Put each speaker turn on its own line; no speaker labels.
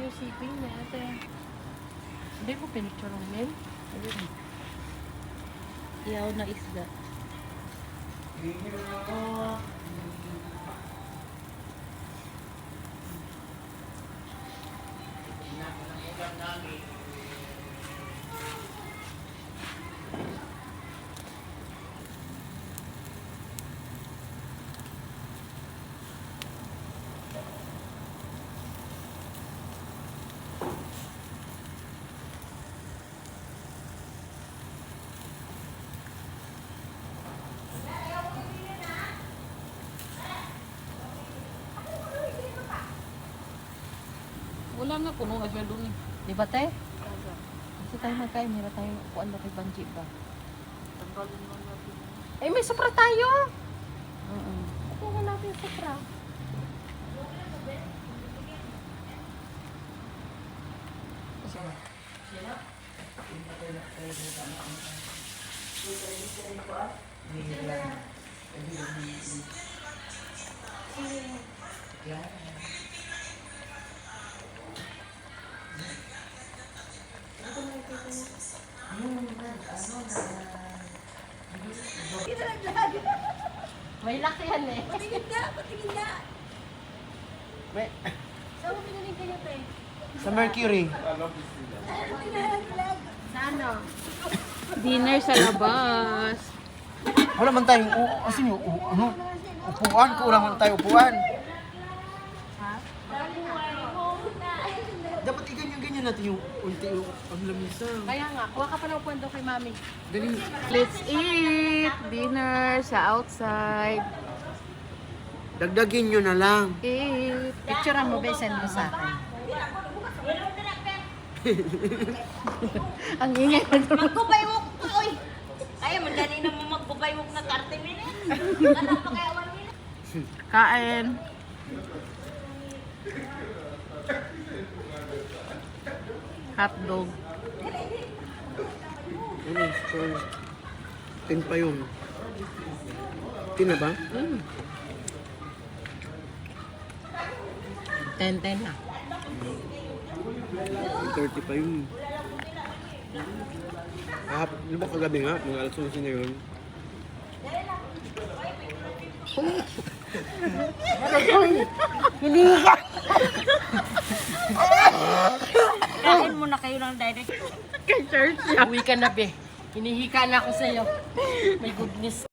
yung siping na ate. Hindi ko pinicture ng mail.
Ayun. Iyaw na isda. Wala nga, puno na siya doon eh.
Di ba te?
Kasi tayo magkain, mira tayo kuan na kay Banji ba?
Tanggalin mo natin.
Eh may supra tayo.
Oo.
Kuha natin yung supra. May laki yan eh.
Patingin na, patingin na.
Saan mo pinaling kayo te?
Sa Mercury.
Sa ano?
Dinner sa labas.
Wala man tayong, asin yung, ano, upuan ko, wala man tayo upuan. Dapat i-ganyan-ganyan natin yung unti yung ang lamisa.
Kaya nga, kuha ka pa ng upuan daw kay mami.
Dali.
Let's eat dinner sa outside.
Dagdagin nyo na lang.
Eat.
Picturean mo ba, send mo sa akin.
Ang ingay na doon.
Magkubaywok pa, oy. Kaya mandali na mo magkubaywok na 30 minutes. Ano pa kaya 1 minute?
Kain. Hotdog.
Ano, sorry. 10 pa yun. 10 na ba?
10-10 na.
30 pa yun. Ano ba kagabi nga? Mga alas 11 na yun.
Kain mo na kayo ng direct.
Uwi ka na be. Hinihika na ako sa'yo. My goodness.